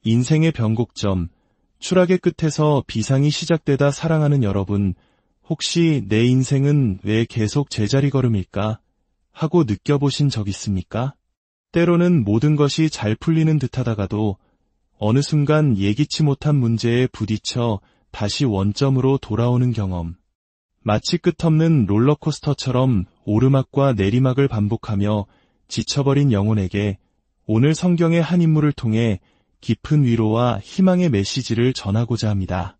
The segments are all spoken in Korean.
인생의 변곡점, 추락의 끝에서 비상이 시작되다 사랑하는 여러분, 혹시 내 인생은 왜 계속 제자리 걸음일까? 하고 느껴보신 적 있습니까? 때로는 모든 것이 잘 풀리는 듯하다가도 어느 순간 예기치 못한 문제에 부딪혀 다시 원점으로 돌아오는 경험. 마치 끝없는 롤러코스터처럼 오르막과 내리막을 반복하며 지쳐버린 영혼에게 오늘 성경의 한 인물을 통해 깊은 위로와 희망의 메시지를 전하고자 합니다.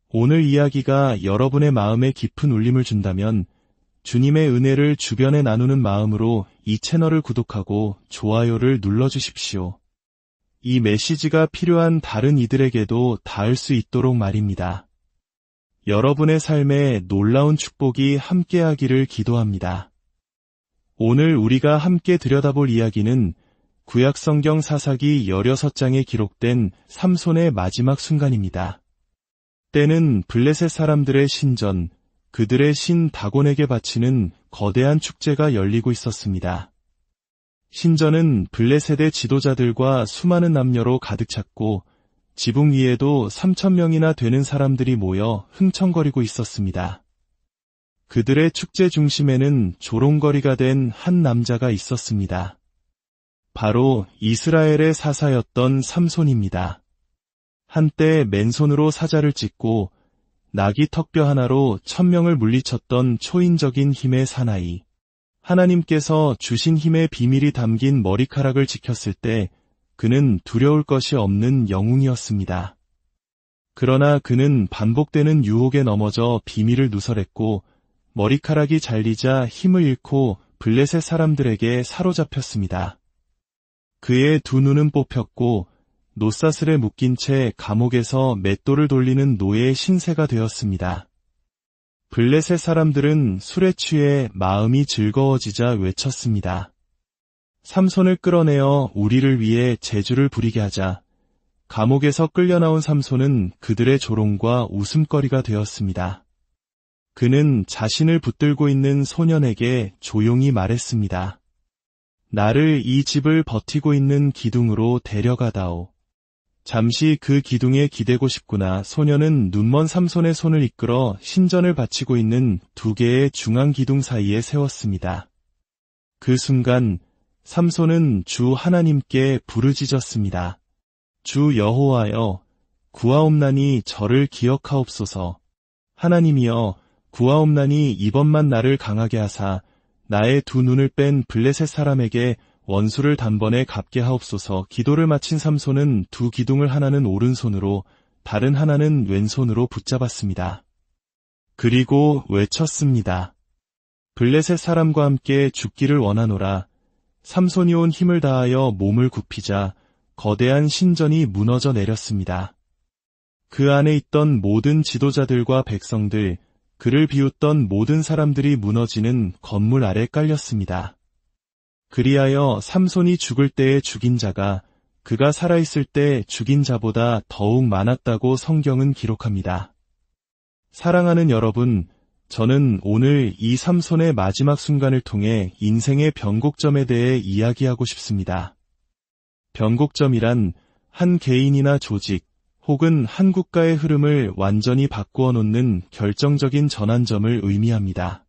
오늘 이야기가 여러분의 마음에 깊은 울림을 준다면 주님의 은혜를 주변에 나누는 마음으로 이 채널을 구독하고 좋아요를 눌러주십시오. 이 메시지가 필요한 다른 이들에게도 닿을 수 있도록 말입니다. 여러분의 삶에 놀라운 축복이 함께하기를 기도합니다. 오늘 우리가 함께 들여다볼 이야기는 구약성경 사사기 16장에 기록된 삼손의 마지막 순간입니다. 때는 블레셋 사람들의 신전, 그들의 신 다곤에게 바치는 거대한 축제가 열리고 있었습니다. 신전은 블레셋의 지도자들과 수많은 남녀로 가득 찼고 지붕 위에도 3,000명이나 되는 사람들이 모여 흥청거리고 있었습니다. 그들의 축제 중심에는 조롱거리가 된 한 남자가 있었습니다. 바로 이스라엘의 사사였던 삼손입니다. 한때 맨손으로 사자를 찢고 나귀 턱뼈 하나로 1,000명을 물리쳤던 초인적인 힘의 사나이. 하나님께서 주신 힘의 비밀이 담긴 머리카락을 지켰을 때 그는 두려울 것이 없는 영웅이었습니다. 그러나 그는 반복되는 유혹에 넘어져 비밀을 누설했고 머리카락이 잘리자 힘을 잃고 블레셋 사람들에게 사로잡혔습니다. 그의 두 눈은 뽑혔고 노사슬에 묶인 채 감옥에서 맷돌을 돌리는 노예의 신세가 되었습니다. 블레셋 사람들은 술에 취해 마음이 즐거워지자 외쳤습니다. 삼손을 끌어내어 우리를 위해 제주를 부리게 하자. 감옥에서 끌려나온 삼손은 그들의 조롱과 웃음거리가 되었습니다. 그는 자신을 붙들고 있는 소년에게 조용히 말했습니다. 나를 이 집을 버티고 있는 기둥으로 데려가다오. 잠시 그 기둥에 기대고 싶구나. 소년은 눈먼 삼손의 손을 이끌어 신전을 바치고 있는 두 개의 중앙 기둥 사이에 세웠습니다. 그 순간 삼손은 주 하나님께 부르짖었습니다. 주 여호와여, 구하옵나니 저를 기억하옵소서. 하나님이여, 구하옵나니 이번만 나를 강하게 하사 나의 두 눈을 뺀 블레셋 사람에게 원수를 단번에 갚게 하옵소서. 기도를 마친 삼손은 두 기둥을 하나는 오른손으로 다른 하나는 왼손으로 붙잡았습니다. 그리고 외쳤습니다. 블레셋 사람과 함께 죽기를 원하노라. 삼손이 온 힘을 다하여 몸을 굽히자 거대한 신전이 무너져 내렸습니다. 그 안에 있던 모든 지도자들과 백성들, 그를 비웃던 모든 사람들이 무너지는 건물 아래 깔렸습니다. 그리하여 삼손이 죽을 때에 죽인 자가 그가 살아있을 때 죽인 자보다 더욱 많았다고 성경은 기록합니다. 사랑하는 여러분, 저는 오늘 이 삼손의 마지막 순간을 통해 인생의 변곡점에 대해 이야기하고 싶습니다. 변곡점이란 한 개인이나 조직, 혹은 한 국가의 흐름을 완전히 바꾸어 놓는 결정적인 전환점을 의미합니다.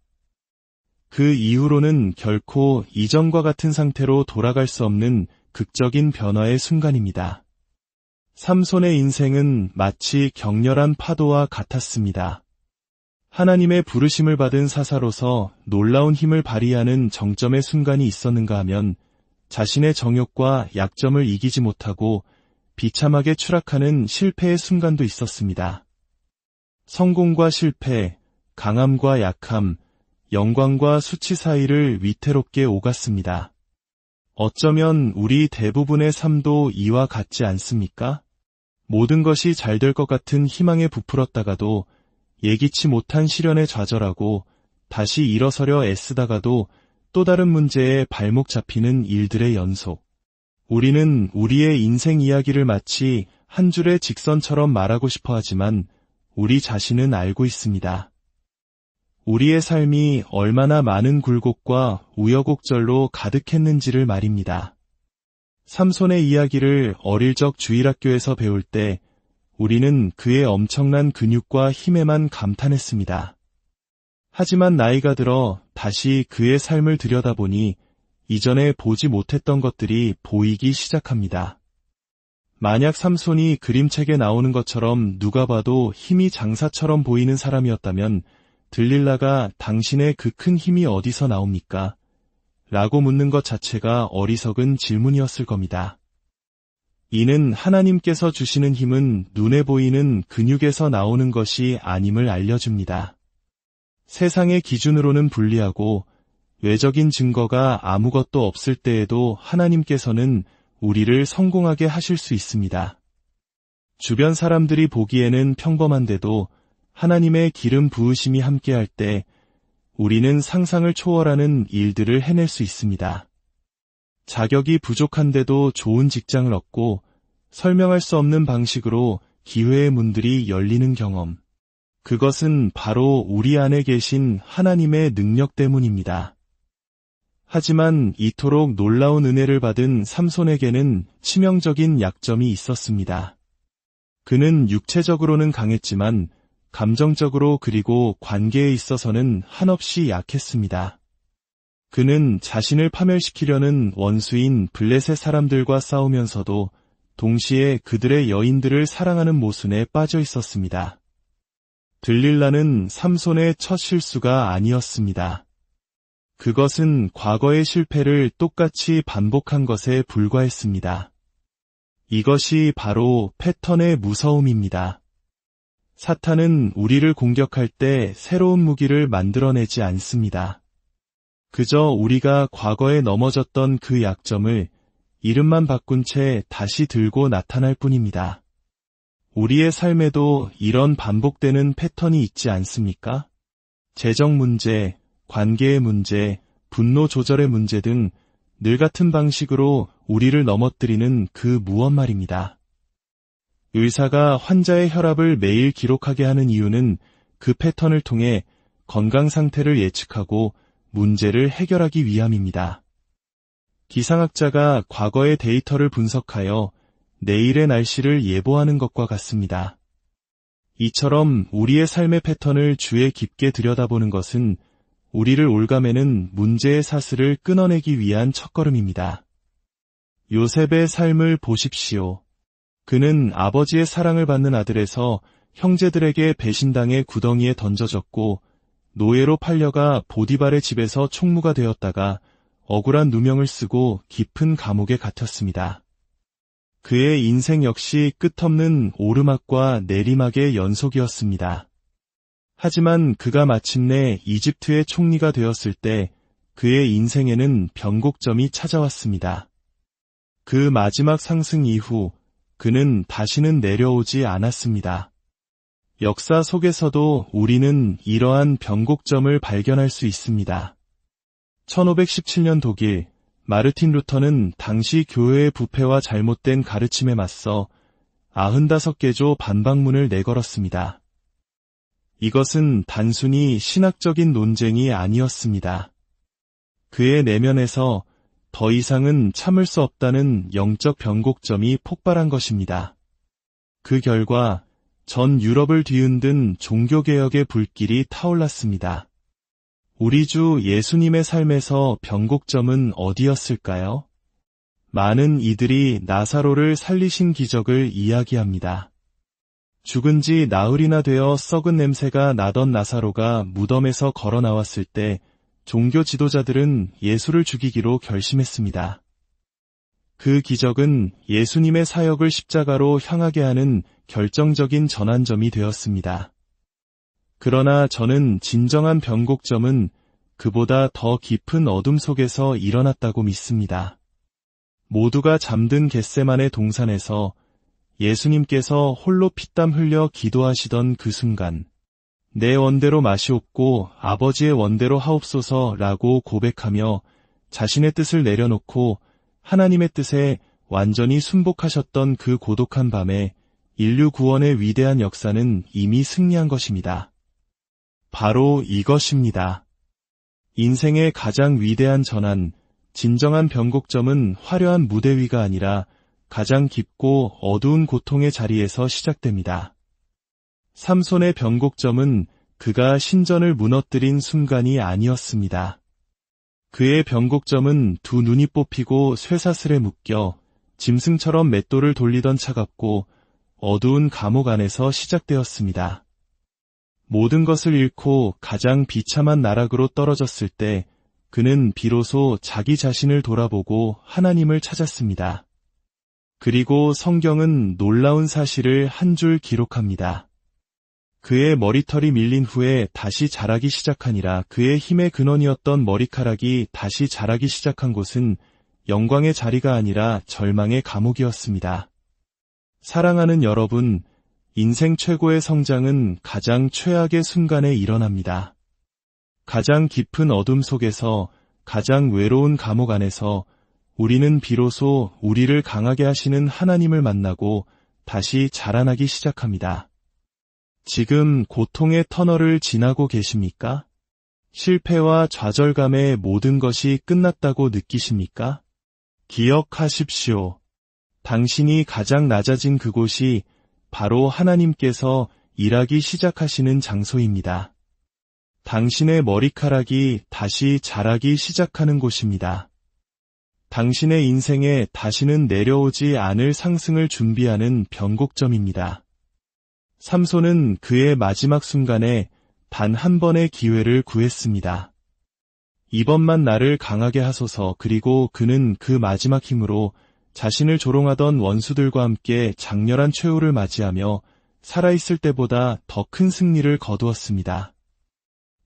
그 이후로는 결코 이전과 같은 상태로 돌아갈 수 없는 극적인 변화의 순간입니다. 삼손의 인생은 마치 격렬한 파도와 같았습니다. 하나님의 부르심을 받은 사사로서 놀라운 힘을 발휘하는 정점의 순간이 있었는가 하면 자신의 정욕과 약점을 이기지 못하고 비참하게 추락하는 실패의 순간도 있었습니다. 성공과 실패, 강함과 약함, 영광과 수치 사이를 위태롭게 오갔습니다. 어쩌면 우리 대부분의 삶도 이와 같지 않습니까? 모든 것이 잘 될 것 같은 희망에 부풀었다가도 예기치 못한 시련에 좌절하고 다시 일어서려 애쓰다가도 또 다른 문제에 발목 잡히는 일들의 연속. 우리는 우리의 인생 이야기를 마치 한 줄의 직선처럼 말하고 싶어 하지만 우리 자신은 알고 있습니다. 우리의 삶이 얼마나 많은 굴곡과 우여곡절로 가득했는지를 말입니다. 삼손의 이야기를 어릴 적 주일학교에서 배울 때 우리는 그의 엄청난 근육과 힘에만 감탄했습니다. 하지만 나이가 들어 다시 그의 삶을 들여다보니 이전에 보지 못했던 것들이 보이기 시작합니다. 만약 삼손이 그림책에 나오는 것처럼 누가 봐도 힘이 장사처럼 보이는 사람이었다면 들릴라가 당신의 그 큰 힘이 어디서 나옵니까? 라고 묻는 것 자체가 어리석은 질문이었을 겁니다. 이는 하나님께서 주시는 힘은 눈에 보이는 근육에서 나오는 것이 아님을 알려줍니다. 세상의 기준으로는 불리하고 외적인 증거가 아무것도 없을 때에도 하나님께서는 우리를 성공하게 하실 수 있습니다. 주변 사람들이 보기에는 평범한데도 하나님의 기름 부으심이 함께할 때 우리는 상상을 초월하는 일들을 해낼 수 있습니다. 자격이 부족한데도 좋은 직장을 얻고 설명할 수 없는 방식으로 기회의 문들이 열리는 경험. 그것은 바로 우리 안에 계신 하나님의 능력 때문입니다. 하지만 이토록 놀라운 은혜를 받은 삼손에게는 치명적인 약점이 있었습니다. 그는 육체적으로는 강했지만 감정적으로 그리고 관계에 있어서는 한없이 약했습니다. 그는 자신을 파멸시키려는 원수인 블레셋 사람들과 싸우면서도 동시에 그들의 여인들을 사랑하는 모순에 빠져 있었습니다. 들릴라는 삼손의 첫 실수가 아니었습니다. 그것은 과거의 실패를 똑같이 반복한 것에 불과했습니다. 이것이 바로 패턴의 무서움입니다. 사탄은 우리를 공격할 때 새로운 무기를 만들어내지 않습니다. 그저 우리가 과거에 넘어졌던 그 약점을 이름만 바꾼 채 다시 들고 나타날 뿐입니다. 우리의 삶에도 이런 반복되는 패턴이 있지 않습니까? 재정 문제, 관계의 문제, 분노 조절의 문제 등 늘 같은 방식으로 우리를 넘어뜨리는 그 무엇 말입니다. 의사가 환자의 혈압을 매일 기록하게 하는 이유는 그 패턴을 통해 건강 상태를 예측하고 문제를 해결하기 위함입니다. 기상학자가 과거의 데이터를 분석하여 내일의 날씨를 예보하는 것과 같습니다. 이처럼 우리의 삶의 패턴을 주에 깊게 들여다보는 것은 우리를 올가매는 문제의 사슬을 끊어내기 위한 첫걸음입니다. 요셉의 삶을 보십시오. 그는 아버지의 사랑을 받는 아들에서 형제들에게 배신당해 구덩이에 던져졌고 노예로 팔려가 보디발의 집에서 총무가 되었다가 억울한 누명을 쓰고 깊은 감옥에 갇혔습니다. 그의 인생 역시 끝없는 오르막과 내리막의 연속이었습니다. 하지만 그가 마침내 이집트의 총리가 되었을 때 그의 인생에는 변곡점이 찾아왔습니다. 그 마지막 상승 이후 그는 다시는 내려오지 않았습니다. 역사 속에서도 우리는 이러한 변곡점을 발견할 수 있습니다. 1517년 독일, 마르틴 루터는 당시 교회의 부패와 잘못된 가르침에 맞서 95개조 반박문을 내걸었습니다. 이것은 단순히 신학적인 논쟁이 아니었습니다. 그의 내면에서 더 이상은 참을 수 없다는 영적 변곡점이 폭발한 것입니다. 그 결과 전 유럽을 뒤흔든 종교개혁의 불길이 타올랐습니다. 우리 주 예수님의 삶에서 변곡점은 어디였을까요? 많은 이들이 나사로를 살리신 기적을 이야기합니다. 죽은 지 나흘이나 되어 썩은 냄새가 나던 나사로가 무덤에서 걸어 나왔을 때 종교 지도자들은 예수를 죽이기로 결심했습니다. 그 기적은 예수님의 사역을 십자가로 향하게 하는 결정적인 전환점이 되었습니다. 그러나 저는 진정한 변곡점은 그보다 더 깊은 어둠 속에서 일어났다고 믿습니다. 모두가 잠든 겟세마네 동산에서 예수님께서 홀로 피땀 흘려 기도하시던 그 순간, 내 원대로 마시옵고 아버지의 원대로 하옵소서라고 고백하며 자신의 뜻을 내려놓고 하나님의 뜻에 완전히 순복하셨던 그 고독한 밤에 인류 구원의 위대한 역사는 이미 승리한 것입니다. 바로 이것입니다. 인생의 가장 위대한 전환, 진정한 변곡점은 화려한 무대 위가 아니라 가장 깊고 어두운 고통의 자리에서 시작됩니다. 삼손의 변곡점은 그가 신전을 무너뜨린 순간이 아니었습니다. 그의 변곡점은 두 눈이 뽑히고 쇠사슬에 묶여 짐승처럼 맷돌을 돌리던 차갑고 어두운 감옥 안에서 시작되었습니다. 모든 것을 잃고 가장 비참한 나락으로 떨어졌을 때 그는 비로소 자기 자신을 돌아보고 하나님을 찾았습니다. 그리고 성경은 놀라운 사실을 한 줄 기록합니다. 그의 머리털이 밀린 후에 다시 자라기 시작하니라. 그의 힘의 근원이었던 머리카락이 다시 자라기 시작한 곳은 영광의 자리가 아니라 절망의 감옥이었습니다. 사랑하는 여러분, 인생 최고의 성장은 가장 최악의 순간에 일어납니다. 가장 깊은 어둠 속에서, 가장 외로운 감옥 안에서 우리는 비로소 우리를 강하게 하시는 하나님을 만나고 다시 자라나기 시작합니다. 지금 고통의 터널을 지나고 계십니까? 실패와 좌절감에 모든 것이 끝났다고 느끼십니까? 기억하십시오. 당신이 가장 낮아진 그곳이 바로 하나님께서 일하기 시작하시는 장소입니다. 당신의 머리카락이 다시 자라기 시작하는 곳입니다. 당신의 인생에 다시는 내려오지 않을 상승을 준비하는 변곡점입니다. 삼손은 그의 마지막 순간에 단 한 번의 기회를 구했습니다. 이번만 나를 강하게 하소서. 그리고 그는 그 마지막 힘으로 자신을 조롱하던 원수들과 함께 장렬한 최후를 맞이하며 살아있을 때보다 더 큰 승리를 거두었습니다.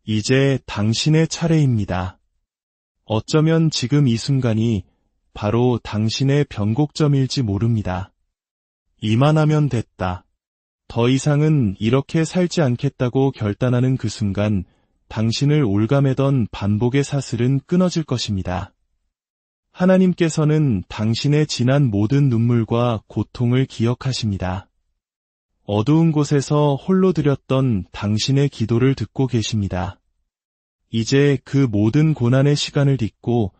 이제 당신의 차례입니다. 어쩌면 지금 이 순간이 바로 당신의 변곡점일지 모릅니다. 이만하면 됐다. 더 이상은 이렇게 살지 않겠다고 결단하는 그 순간 당신을 올가매던 반복의 사슬은 끊어질 것입니다. 하나님께서는 당신의 지난 모든 눈물과 고통을 기억하십니다. 어두운 곳에서 홀로 드렸던 당신의 기도를 듣고 계십니다. 이제 그 모든 고난의 시간을 딛고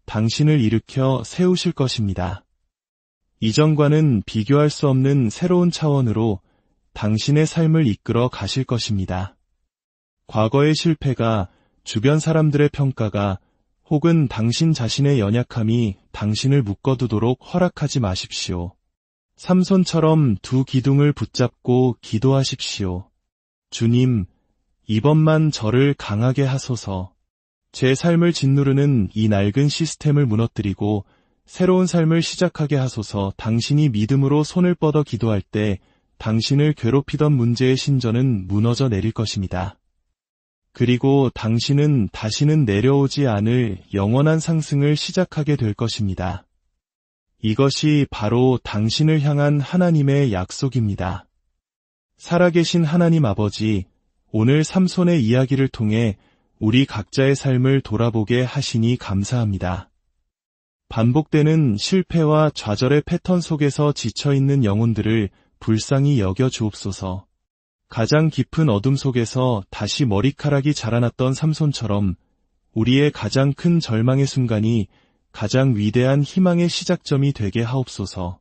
당신을 일으켜 세우실 것입니다. 이전과는 비교할 수 없는 새로운 차원으로 당신의 삶을 이끌어 가실 것입니다. 과거의 실패가, 주변 사람들의 평가가, 혹은 당신 자신의 연약함이 당신을 묶어두도록 허락하지 마십시오. 삼손처럼 두 기둥을 붙잡고 기도하십시오. 주님, 이번만 저를 강하게 하소서. 제 삶을 짓누르는 이 낡은 시스템을 무너뜨리고 새로운 삶을 시작하게 하소서. 당신이 믿음으로 손을 뻗어 기도할 때 당신을 괴롭히던 문제의 신전은 무너져 내릴 것입니다. 그리고 당신은 다시는 내려오지 않을 영원한 상승을 시작하게 될 것입니다. 이것이 바로 당신을 향한 하나님의 약속입니다. 살아계신 하나님 아버지, 오늘 삼손의 이야기를 통해 우리 각자의 삶을 돌아보게 하시니 감사합니다. 반복되는 실패와 좌절의 패턴 속에서 지쳐있는 영혼들을 불쌍히 여겨 주옵소서. 가장 깊은 어둠 속에서 다시 머리카락이 자라났던 삼손처럼 우리의 가장 큰 절망의 순간이 가장 위대한 희망의 시작점이 되게 하옵소서.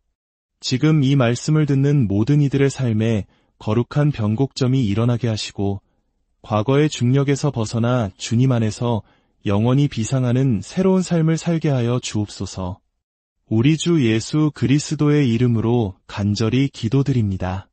지금 이 말씀을 듣는 모든 이들의 삶에 거룩한 변곡점이 일어나게 하시고 과거의 중력에서 벗어나 주님 안에서 영원히 비상하는 새로운 삶을 살게 하여 주옵소서. 우리 주 예수 그리스도의 이름으로 간절히 기도드립니다.